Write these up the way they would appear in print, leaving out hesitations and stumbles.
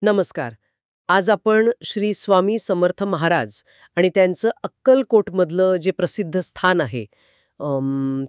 नमस्कार. आज आपण श्री स्वामी समर्थ महाराज आणि त्यांचं अक्कलकोटमधलं जे प्रसिद्ध स्थान आहे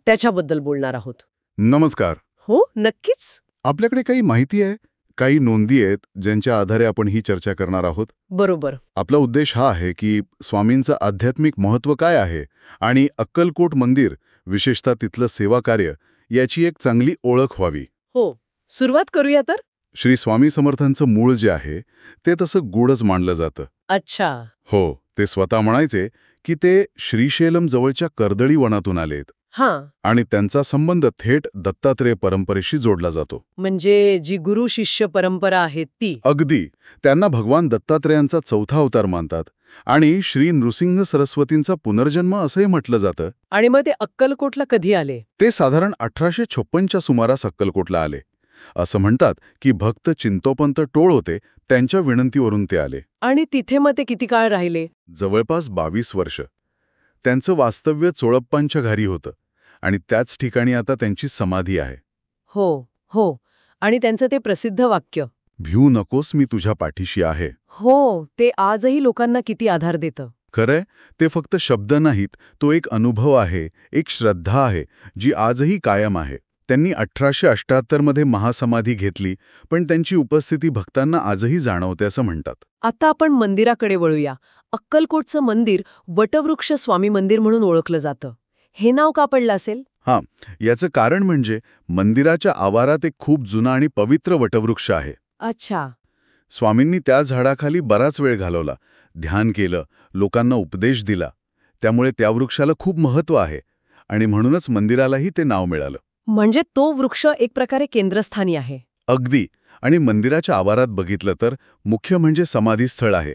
त्याच्याबद्दल बोलणार आहोत. नमस्कार. हो, नक्कीच. आपल्याकडे काही माहिती आहे, काही नोंदी आहेत ज्यांच्या आधारे आपण ही चर्चा करणार आहोत. बरोबर. आपला उद्देश हा आहे की स्वामींचं आध्यात्मिक महत्त्व काय आहे आणि अक्कलकोट मंदिर, विशेषतः तिथलं सेवा कार्य, याची एक चांगली ओळख व्हावी. हो, सुरुवात करूया तर. श्री स्वामी समर्थांचं मूळ जे आहे ते तसं गूढच मानलं जातं. अच्छा. हो, ते स्वतः म्हणायचे की ते श्रीशैलम जवळच्या कर्दळी वनातून आलेत हां, आणि त्यांचा संबंध थेट दत्तात्रेय परंपरेशी जोडला जातो. म्हणजे जी गुरु शिष्य परंपरा आहे ती. अगदी. त्यांना भगवान दत्तात्रेयांचा चौथा अवतार मानतात आणि श्री नृसिंह सरस्वतींचा पुनर्जन्म असंही म्हटलं जातं. आणि मग ते अक्कलकोटला कधी आले? ते साधारण 1856च्या सुमारास अक्कलकोटला आले. असं म्हणतात की भक्त चिंतोपंत टोळ होते, त्यांच्या विनंतीवरून ते आले. आणि तिथे मग ते किती काळ राहिले? जवळपास 22 वर्ष. त्यांचं वास्तव्य चोळप्पांच्या घरी होतं आणि त्याच ठिकाणी आता त्यांची समाधी आहे. हो, हो. आणि त्यांचं ते प्रसिद्ध वाक्य. भिऊ नकोस, मी तुझ्या पाठीशी आहे. हो, ते आजही लोकांना किती आधार देतं. खरंय, ते फक्त शब्द नाहीत, तो एक अनुभव आहे, एक श्रद्धा आहे, जी आजही कायम आहे. त्यांनी 1878मध्ये महासमाधी घेतली, पण त्यांची उपस्थिती भक्तांना आजही जाणवते असं म्हणतात. आता आपण मंदिराकडे वळूया. अक्कलकोटचं मंदिर वटवृक्ष स्वामी मंदिर म्हणून ओळखलं जातं. हे नाव का पडलं असेल? हां, याचं कारण म्हणजे मंदिराच्या आवारात एक खूप जुना आणि पवित्र वटवृक्ष आहे. अच्छा. स्वामींनी त्या झाडाखाली बराच वेळ घालवला, ध्यान केलं, लोकांना उपदेश दिला. त्यामुळे त्या वृक्षाला खूप महत्त्व आहे आणि म्हणूनच मंदिरालाही ते नाव मिळालं. म्हणजे तो वृक्ष एक प्रकारे केंद्रस्थानी आहे. अगदी. आणि मंदिराच्या आवारात बघितलं तर मुख्य म्हणजे समाधीस्थळ आहे.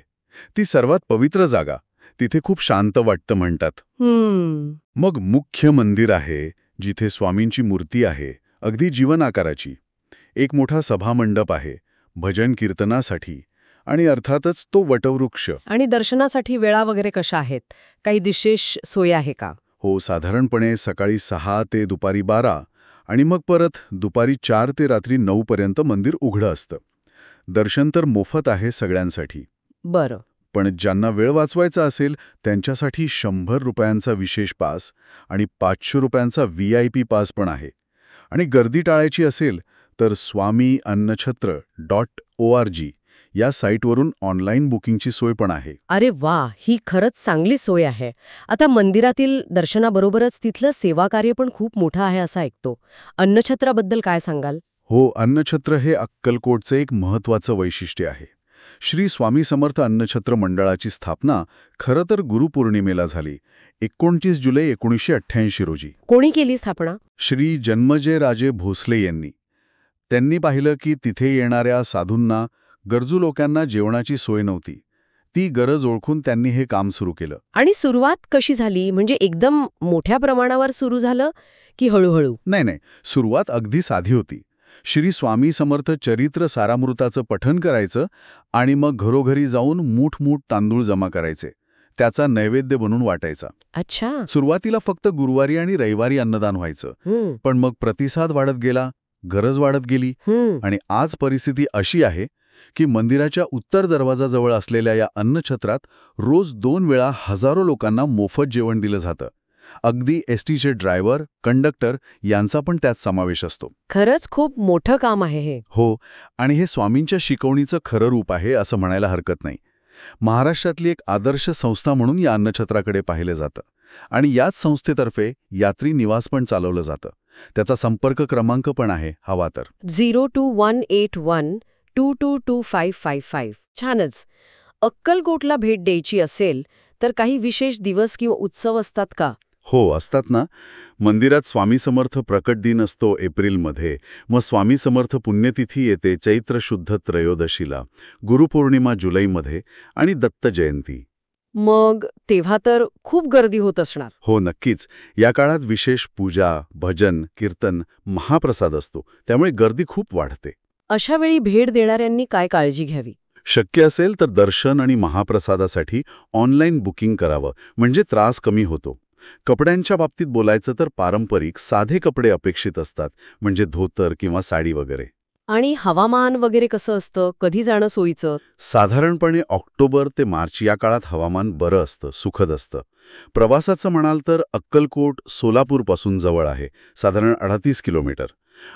ती सर्वात पवित्र जागा. तिथे खूप शांत वाटतं म्हणतात. मग मुख्य मंदिर आहे, जिथे स्वामींची मूर्ती आहे, अगदी जीवन आकाराची. एक मोठा सभामंडप आहे, भजन कीर्तनासाठी, आणि अर्थातच तो वटवृक्ष. आणि दर्शनासाठी वेळा वगैरे कशा आहेत? काही विशेष सोय आहे का? हो, साधारणपणे सकाळी 6 ते दुपारी 12 आणि मग परत दुपारी 4 ते रात्री 9 पर्यंत मंदिर उघडं असतं. दर्शन तर मोफत आहे सगळ्यांसाठी. बरं. पण ज्यांना वेळ वाचवायचा असेल त्यांच्यासाठी 100 रुपयांचा विशेष पास आणि 500 रुपयांचा VIP पास पण आहे. आणि गर्दी टाळायची असेल तर swamiannachhatra.org या साईटवरून ऑनलाईन बुकिंगची सोय पण आहे. अरे वा, ही खरंच चांगली सोय आहे. आता मंदिरातील दर्शनाबरोबरच तिथलं सेवा कार्य पण खूप मोठं आहे असं ऐकतो. अन्नछत्राबद्दल काय सांगाल? हो, अन्नछत्र हे अक्कलकोटचं एक महत्त्वाचं वैशिष्ट्य आहे. श्री स्वामी समर्थ अन्नछत्र मंडळाची स्थापना खरं तर गुरुपौर्णिमेला झाली, 29 जुलै 1988 रोजी. कोणी केली स्थापना? श्री जन्मजेराजे भोसले यांनी. त्यांनी पाहिलं की तिथे येणाऱ्या साधूंना, गरजू लोकांना जेवणाची सोय नव्हती. ती गरज ओळखून त्यांनी हे काम सुरू केलं. आणि सुरुवात कशी झाली? म्हणजे एकदम मोठ्या प्रमाणावर सुरू झालं की हळूहळू? नाही, सुरुवात अगदी साधी होती. श्री स्वामी समर्थ चरित्र सारामृताचं पठण करायचं आणि मग घरोघरी जाऊन मूठ तांदूळ जमा करायचे. त्याचा नैवेद्य बनवून वाटायचा. अच्छा. सुरुवातीला फक्त गुरुवारी आणि रविवारी अन्नदान व्हायचं. पण मग प्रतिसाद वाढत गेला, गरज वाढत गेली आणि आज परिस्थिती अशी आहे की मंदिराच्या उत्तर दरवाजाजवळ असलेल्या या अन्नछत्रात रोज 2 वेळा हजारो लोकांना मोफत जेवण दिलं जातं. अगदी एसटीचे ड्रायव्हर, कंडक्टर यांचा पण त्यात समावेश असतो. खरंच खूप मोठं काम आहे हे. हो, आणि हे स्वामींच्या शिकवणीचं खरं रूप आहे असं म्हणायला हरकत नाही. महाराष्ट्रातली एक आदर्श संस्था म्हणून या अन्नछत्राकडे पाहिलं जातं आणि याच संस्थेतर्फे यात्री निवास पण चालवलं जातं. त्याचा संपर्क क्रमांक पण आहे, हवा तर. 02181222555. छानच. अक्कलकोटला भेट द्यायची असेल तर काही विशेष दिवस किंवा उत्सव असतात का? हो, असतात ना. मंदिरात स्वामी समर्थ प्रकट दिन असतो एप्रिलमध्ये. मग स्वामी समर्थ पुण्यतिथी येते चैत्र शुद्ध त्रयोदशीला, गुरुपौर्णिमा जुलैमध्ये आणि दत्त जयंती. मग तेव्हा तर खूप गर्दी होत असणार. हो, नक्कीच. या काळात विशेष पूजा, भजन, कीर्तन, महाप्रसाद असतो, त्यामुळे गर्दी खूप वाढते. अशा वेळी भेट देणाऱ्यांनी काय काळजी घ्यावी? शक्य असेल तर दर्शन आणि महाप्रसादासाठी ऑनलाईन बुकिंग करावं, म्हणजे त्रास कमी होतो. कपड्यांच्या बाबतीत बोलायचं तर पारंपरिक साधे कपडे अपेक्षित असतात, म्हणजे धोतर किंवा साडी वगैरे. आणि हवामान वगैरे कसं असतं, कधी जाणं सोयीचं? साधारणपणे ऑक्टोबर ते मार्च या काळात हवामान बरं असतं, सुखद असतं. प्रवासाचं म्हणाल तर अक्कलकोट सोलापूरपासून जवळ आहे, साधारण 38 किलोमीटर.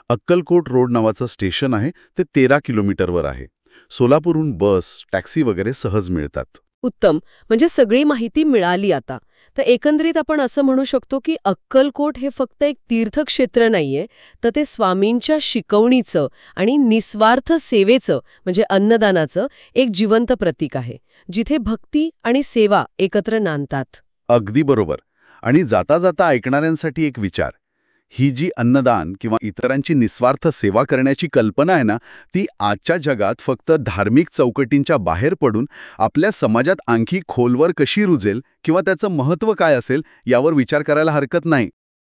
अक्कलकोट रोड नावाचं स्टेशन आहे, ते 13 किलोमीटरवर आहे. सोलापूरहून बस, टॅक्सी वगैरे सहज मिळतात. उत्तम. म्हणजे सगळी माहिती मिळाली आता. तर एकंदरीत आपण असं म्हणू शकतो की अक्कलकोट हे फक्त एक तीर्थक्षेत्र नाहीये, तर ते स्वामींच्या शिकवणीचं आणि निस्वार्थ सेवेचं म्हणजे अन्नदानाचं एक जिवंत प्रतीक आहे, जिथे भक्ती आणि सेवा एकत्र नांदतात. अगदी बरोबर. आणि जाता जाता ऐकणाऱ्यांसाठी एक विचार. ही जी अन्नदान किंवा इतरांची निस्वार्थ सेवा करण्याची कल्पना आहे ना, ती आजच्या जगात फक्त धार्मिक चौकटींच्या बाहेर पडून आपल्या समाजात आणखी खोलवर कशी रुजेल किंवा त्याचं महत्त्व काय असेल यावर विचार करायला हरकत नाही.